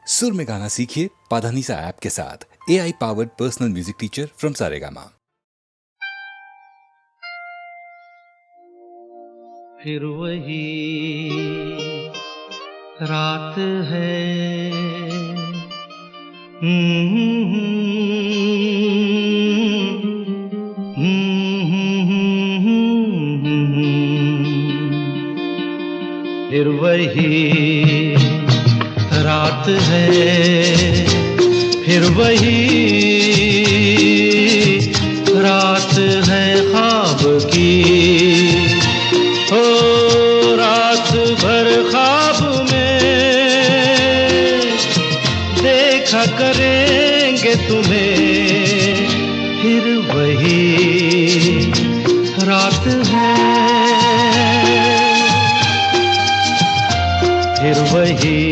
सुर में गाना सीखिए पाधानीसा ऐप के साथ। AI powered personal music teacher from Saregama. फिर वही रात है, फिर वही रात है, फिर वही रात है ख्वाब की। हो रात भर ख्वाब में देखा करेंगे तुम्हें, फिर वही रात है, फिर वही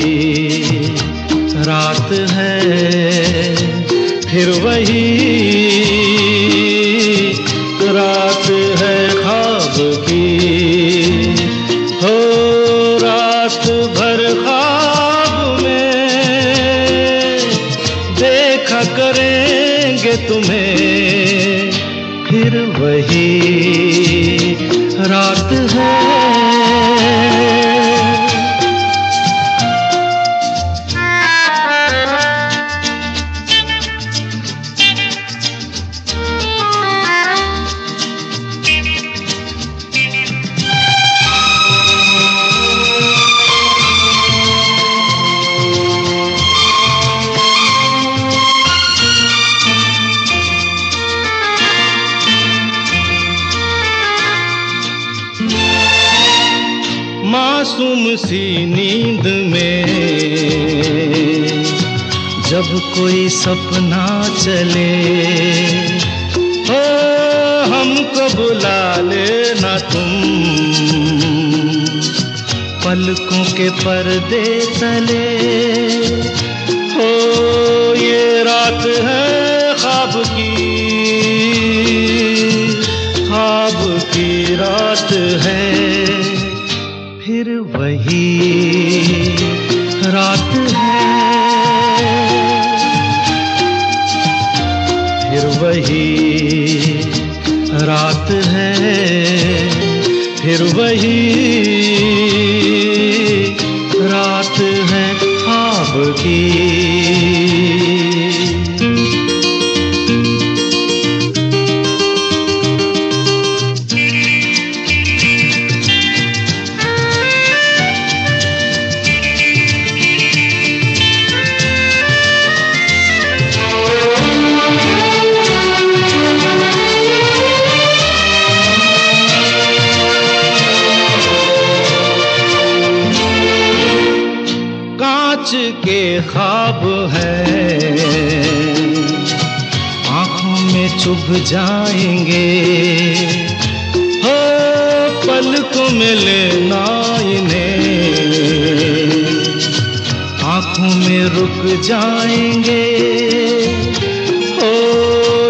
रात है, फिर वही रात है ख्वाब की। हो रात भर ख्वाब में देखा करेंगे तुम्हें, फिर वही रात है। मासूम सी नींद में जब कोई सपना चले, हो हमको बुला लेना तुम पलकों के पर्दे तले। हो ये रात है ख्वाब की रात है, फिर वही रात है, फिर वही रात है, फिर वही रात है ख्वाब की। कांच के ख्वाब है, आंखों में चुभ जाएंगे। हो पलकों में लेना इन्हें, आंखों में रुक जाएंगे। हो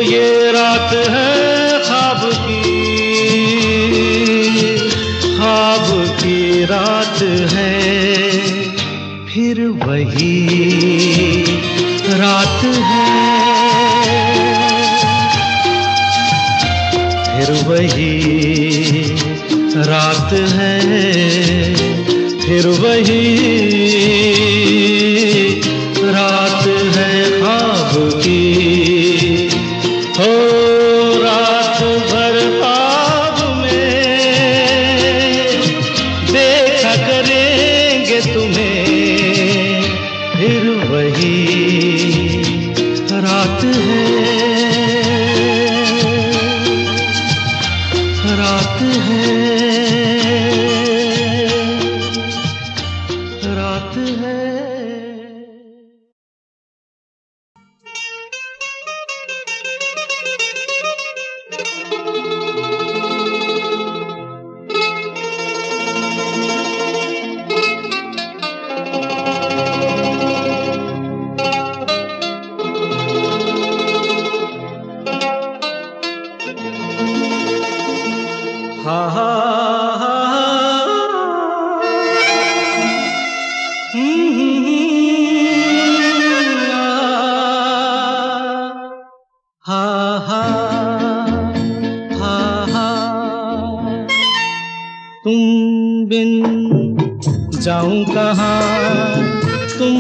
ये रात है ख्वाब की रात है, फिर वही रात है, फिर वही रात है, फिर वही रात है ख्वाब की। हो रात भर ख्वाब में देखा करेंगे तुम्हें, फिर वही रात है, रात है, रात है। हा हा हा तुम बिन जाऊं कहाँ, तुम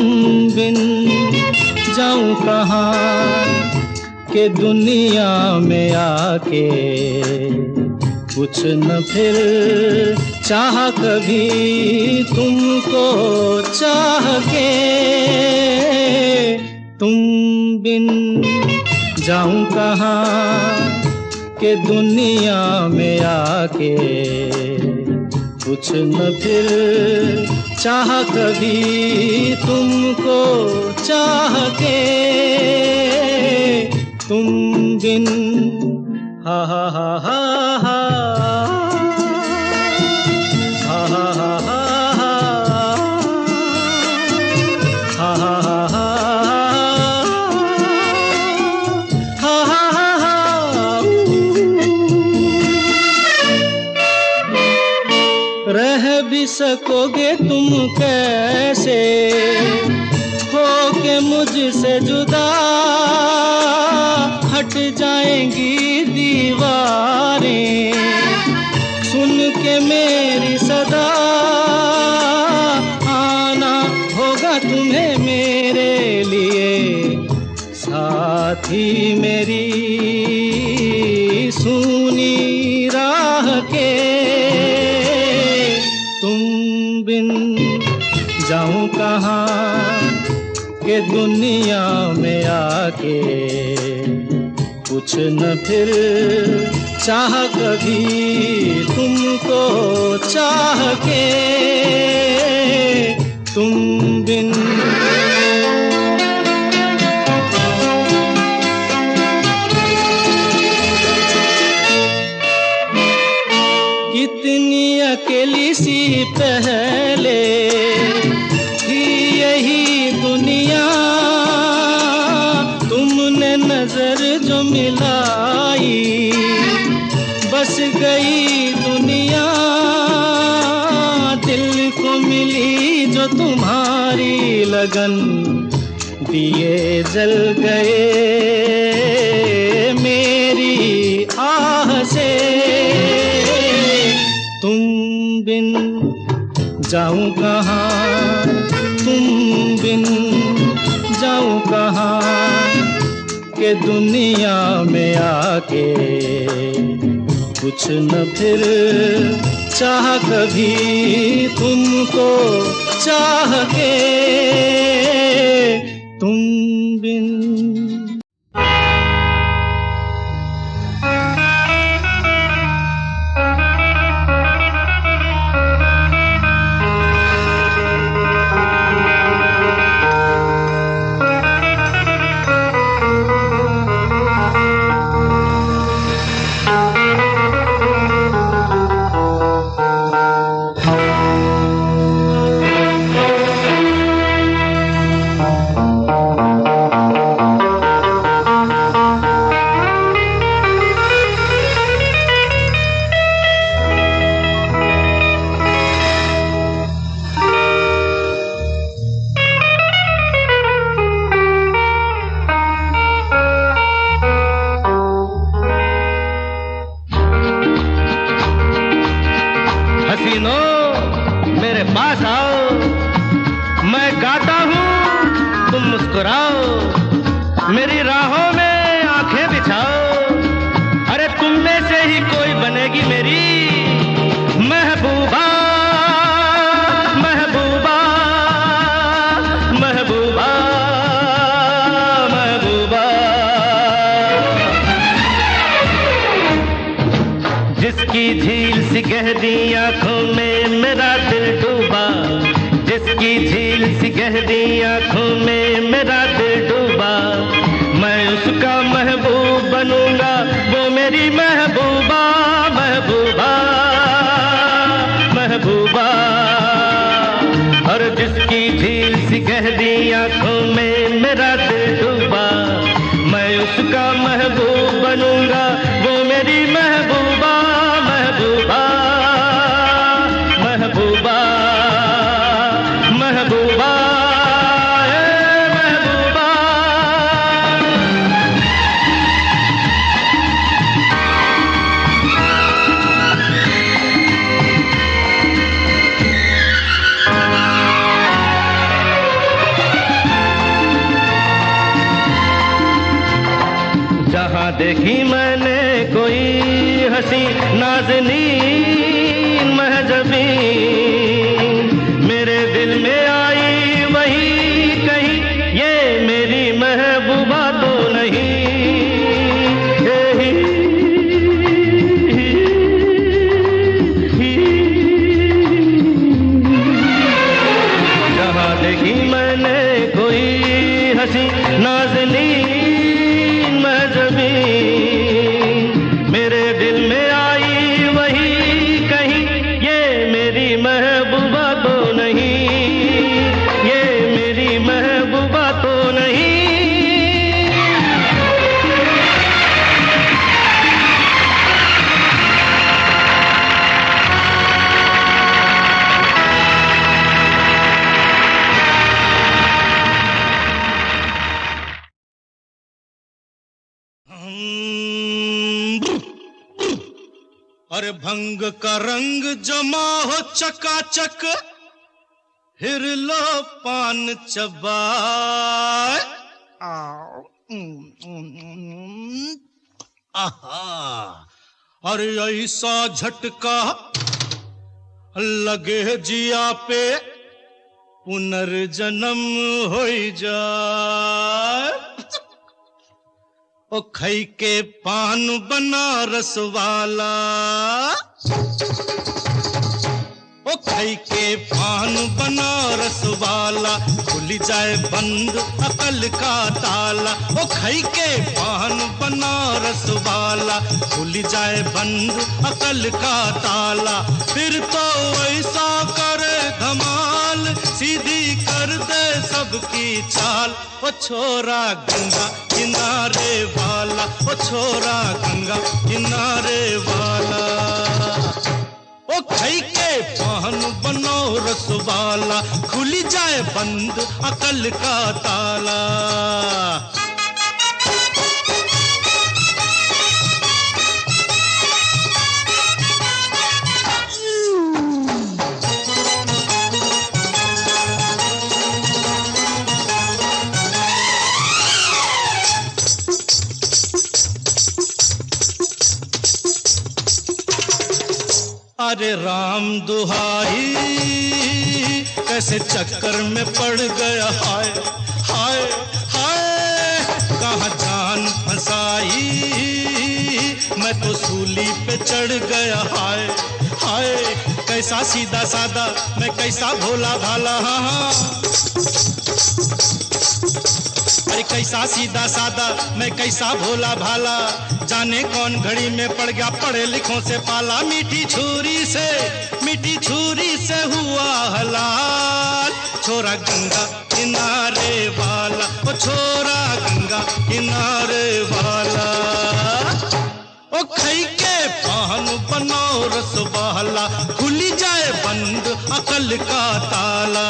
बिन जाऊं कहाँ, के दुनिया में आके कुछ न फिर चाह कभी तुमको चाह के, तुम बिन जाऊं कहाँ, के दुनिया में आके कुछ न फिर चाह कभी तुमको चाह के, तुम बिन हा हा हा हा हा हा हा हा हा हा हा हा रह भी सकोगे तुम कैसे हो के मुझसे जुदा, हट जाएंगी दीवारें सुन के मेरी सदा, आना होगा तुम्हें मेरे लिए साथी मेरी सुनी राह के, तुम बिन जाऊं कहाँ, के दुनिया में आके कुछ न फिर चाह कभी तुमको चाह के, तुम बिन कितनी अकेली सी पहले थी यही दुनिया, तुमने नजर जो मिलाई बस गई दुनिया, दिल को मिली जो तुम्हारी लगन, दिए जल गए मेरी आह से, तुम बिन जाऊं कहाँ, तुम बिन जाऊं कहाँ, के दुनिया में आके कुछ न फिर चाह कभी तुमको चाह के, तुम बिन हसीनों मेरे पास आओ, मैं गाता हूँ तुम मुस्कुराओ, मेरी राहों में आंखें बिछाओ, अरे तुम में से ही कोई बनेगी मेरी महबूबा, महबूबा, महबूबा, महबूबा, जिसकी झील सी गहरी आंखों में मेरा दिल डूबा, जिसकी झील सी गहरी आंखों में मेरा दिल डूबा, मैं उसका महबूब बनूंगा, वो मेरी महबूबा, महबूबा, महबूबा, और जिसकी झील सी गहरी आंखों में मेरा दिल डूबा, मैं उसका महबूब बनूंगा, वो मेरी महबूबा, महबूबा, महबूबा, महबूबा, महबूबा। देखी मैंने कोई हंसी नाज़नीन महजबी, मेरे दिल में आई वही कहीं, ये मेरी महबूबा तो नहीं। जहाँ देखी मैंने कोई हंसी नाज़नीन महजबी, मेरे दिल में आई वही कहीं, ये मेरी महबूबा तो नहीं, ये मेरी महबूबा तो नहीं। अरे भंग का रंग जमा हो चकाचक, फिर लो पान चबाए। आहा, अरे ऐसा झटका लगे जिया पे, पुनर्जन्म हो जाए। ओ खई के पान बनारस वाला, ओ खई के पान बनारस वाला, खुल जाए बंद अकल का ताला। ओ खई के पान बनारस वाला, खुल जाए बंद अकल का ताला। फिर तो ऐसा करे धमाल, सीधी कर दे सबकी चाल। ओ छोरा गंगा किनारे वाला, ओ छोरा गंगा किनारे वाला। ओ खई के पान बनारस वाला, खुल जाए बंद अकल का ताला। अरे राम दुहाई, कैसे चक्कर में पड़ गया, हाय हाय हाय। कहाँ जान फंसाई, मैं तो सूली पे चढ़ गया, हाय हाय। कैसा सीधा सादा, मैं कैसा भोला भाला, हाँ। अरे कैसा सीधा सादा, मैं कैसा भोला भाला। जाने कौन घड़ी में पड़ गया पढ़े लिखों से पाला। मीठी छुरी से हुआ हलाल। छोरा गंगा किनारे वाला, ओ छोरा गंगा किनारे वाला। ओ खई के पान बनारस वाला, खुली जाए बंद अकल का ताला।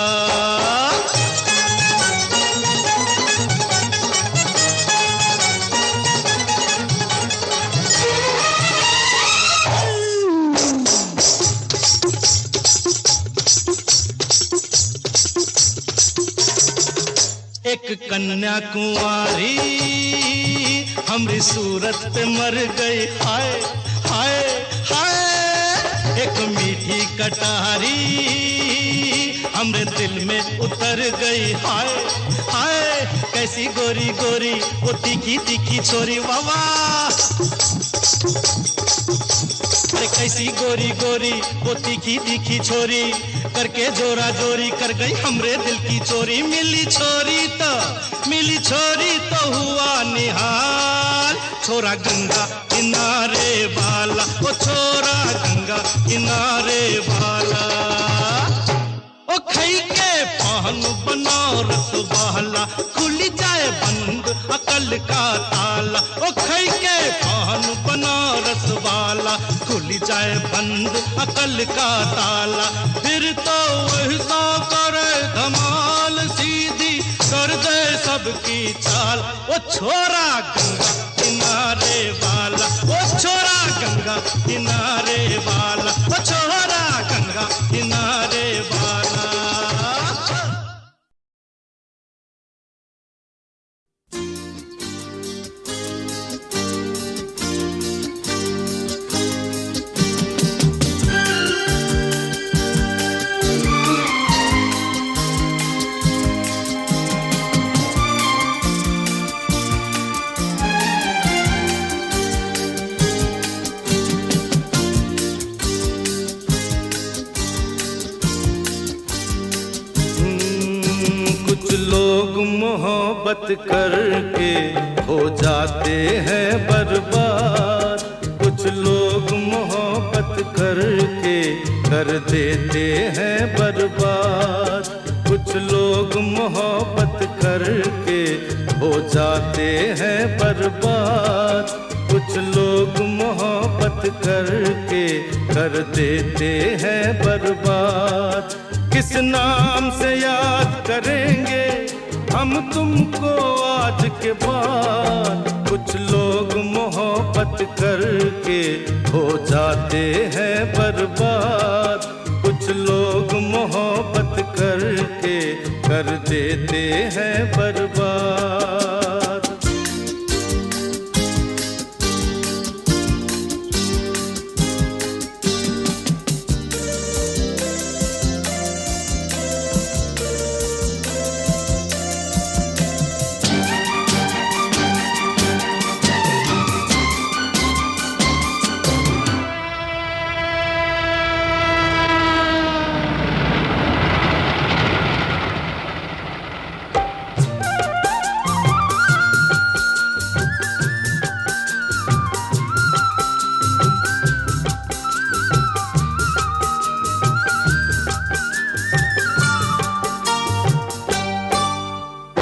एक कन्या कुंवारी हमरी सूरत पे मर गई, हाय हाय हाय। एक मीठी कटारी हमरे दिल में उतर गई, हाय हाय। कैसी गोरी गोरी वो तीखी तीखी छोरी, वावा। अरे कैसी गोरी गोरी वो तीखी तीखी छोरी, करके जोरा जोरी कर गई हमरे दिल की चोरी। मिली छोरी तो हुआ निहाल। छोरा गंगा किनारे वाला, ओ छोरा गंगा किनारे वाला। ओ खई के पान बनारस वाला, खुल जाए बंद अकल का ताला। ओ खई के पान बनारस वाला, खुल जाए बंद अकल का ताला। फिर तो ऐसा करे धमाल, सीधी कर दे सबकी चाल। ओ छोरा गंगा किनारे वाला, ओ छोरा गंगा किनारे वाला, ओ छोरा गंगा किनारे वाला। मोहब्बत करके हो जाते हैं बर्बाद। कुछ लोग मोहब्बत करके कर देते हैं बर्बाद। कुछ लोग मोहब्बत करके हो जाते हैं बर्बाद। कुछ लोग मोहब्बत करके कर देते हैं बर्बाद। किस नाम से याद करेंगे हम तुमको आज के बाद। कुछ लोग मोहब्बत करके हो जाते हैं बर्बाद। कुछ लोग मोहब्बत करके कर देते हैं बर्बाद।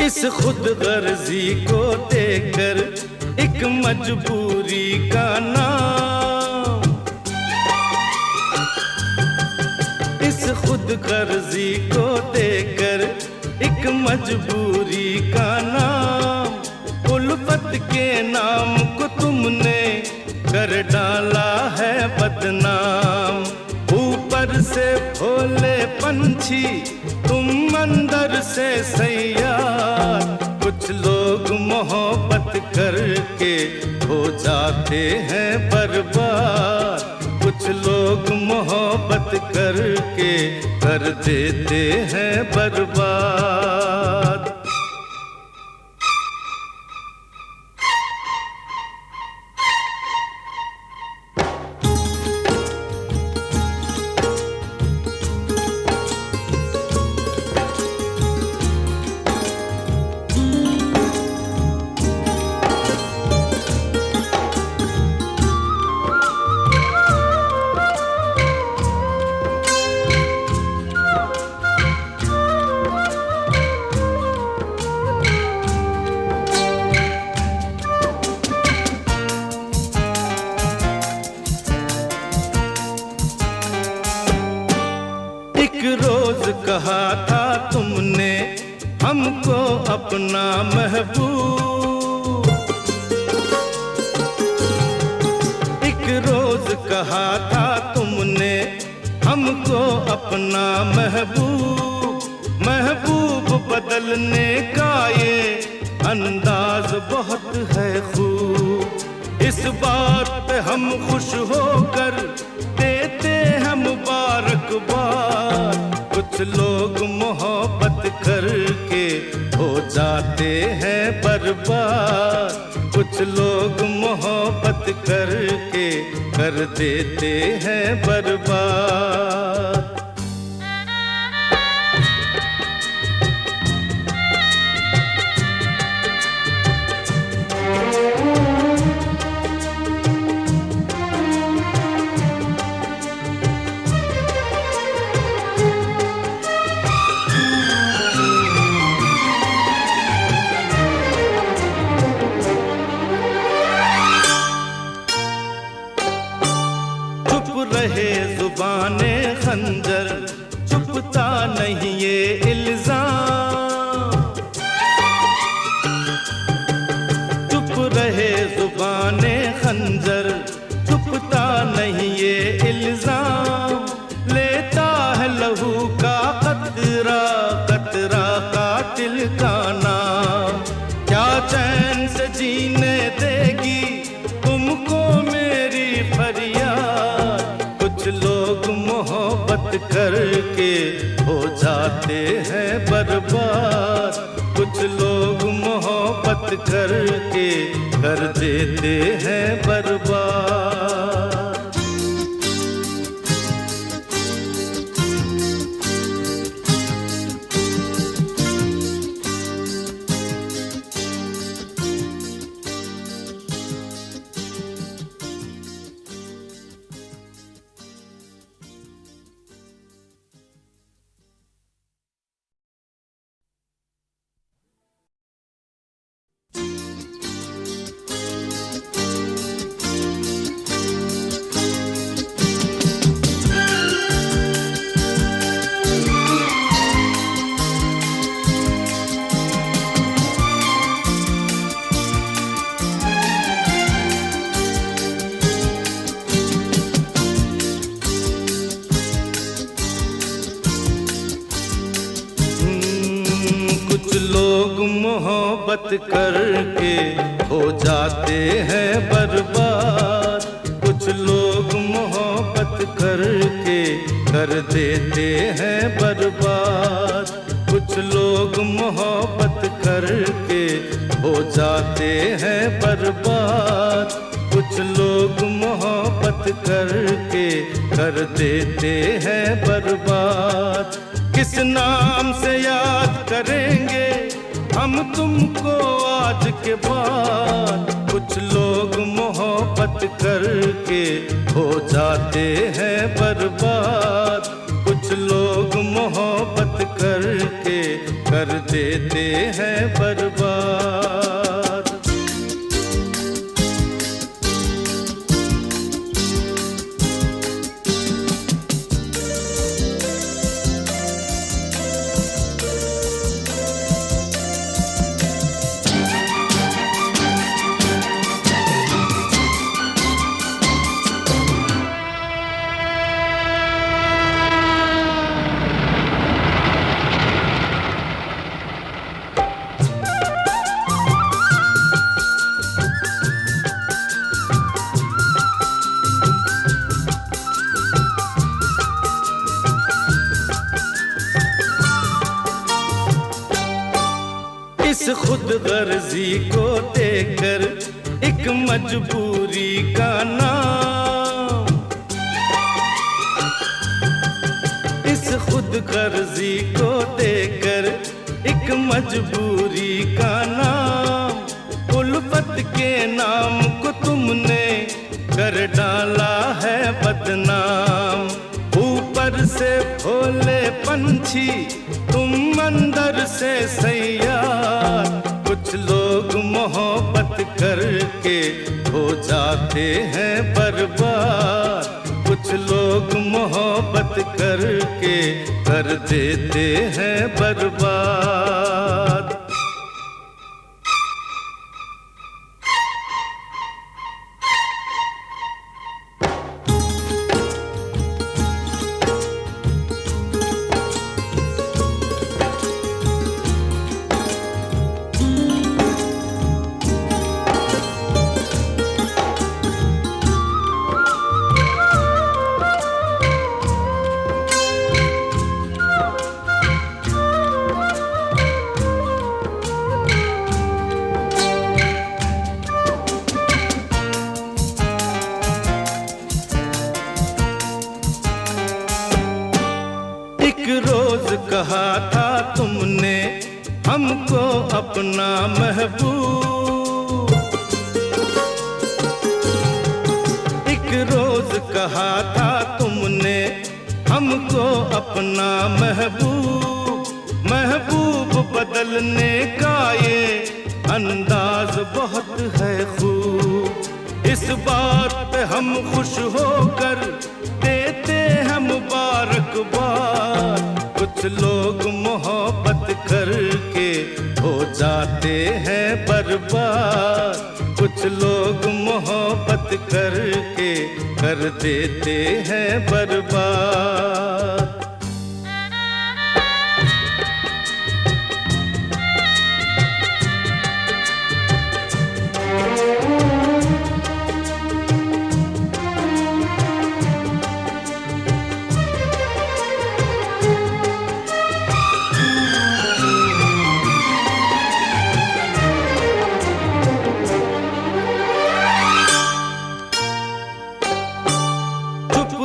इस खुद गर्जी को देकर एक मजबूरी का नाम। इस खुद गर्जी को देकर एक मजबूरी का नाम। उल्फत के नाम को तुमने कर डाला है बदनाम। ऊपर से भोले पंछी तुम अंदर से सैयार। कुछ लोग मोहब्बत करके हो जाते हैं बर्बाद। कुछ लोग मोहब्बत करके कर देते हैं बर्बाद। रोज कहा था तुमने हमको अपना महबूब। एक रोज कहा था तुमने हमको अपना महबूब। महबूब बदलने का ये अंदाज बहुत है खूब। इस बात पे हम खुश होकर देते हैं मुबारकबाद। कुछ लोग मोहब्बत करके हो जाते हैं बर्बाद। कुछ लोग मोहब्बत करके कर देते हैं बर्बाद। रहे जुबाने खंजर चुपता नहीं ये इल्जाम। चुप रहे जुबाने खंजर चुपता नहीं ये इल्जाम। लेता है लहू का कतरा कतरा कातिल का नाम। क्या चैन से जीने देगी तुमको मेरी फरियाद। कुछ लोग मोहब्बत करके हो जाते हैं बर्बाद। कुछ लोग मोहब्बत करके कर देते हैं बर्बाद। मोहब्बत करके हो जाते हैं बर्बाद। कुछ लोग मोहब्बत करके कर देते हैं बर्बाद। कुछ लोग मोहब्बत करके हो जाते हैं बर्बाद। कुछ लोग मोहब्बत करके कर देते हैं बर्बाद। किस नाम से याद करेंगे हम तुमको आज के बाद। कुछ लोग मोहब्बत करके हो जाते हैं बर्बाद। कुछ लोग मोहब्बत करके कर देते हैं बर्बाद। इस खुद गर्जी को देकर एक मजबूरी का नाम। इस खुद गर्जी को देकर एक मजबूरी का नाम। उल्फत के नाम को तुमने कर डाला है बदनाम। ऊपर से भोले पंछी तुम अंदर से सैयार। कुछ लोग मोहब्बत करके हो जाते हैं बर्बाद। कुछ लोग मोहब्बत करके कर देते हैं बर्बाद। रोज कहा था तुमने हमको अपना महबूब। एक रोज कहा था तुमने हमको अपना महबूब। महबूब बदलने का ये अंदाज बहुत है खूब। इस बात पे हम खुश होकर देते हैं मुबारकबाद। कुछ लोग मोहब्बत करके हो जाते हैं बर्बाद। कुछ लोग मोहब्बत करके कर देते हैं बर्बाद।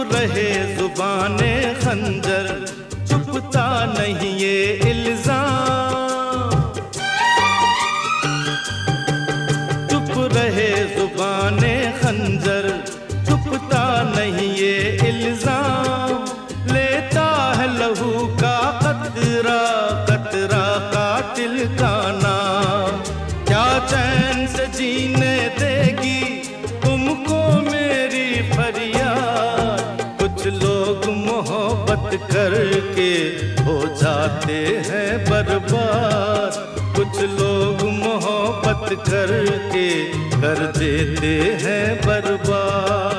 रहे जुबाने खंजर, चुपता नहीं ये इल्जाम। चुप रहे जुबाने खंजर, चुपता नहीं ये इल्जाम। लेता है लहू का कतरा कतरा कातिल का नाम। क्या चैन से जीने देगी तुमको मेरी फरियाद। कुछ लोग मोहब्बत करके हो जाते हैं बर्बाद। कुछ लोग मोहब्बत करके कर देते हैं बर्बाद।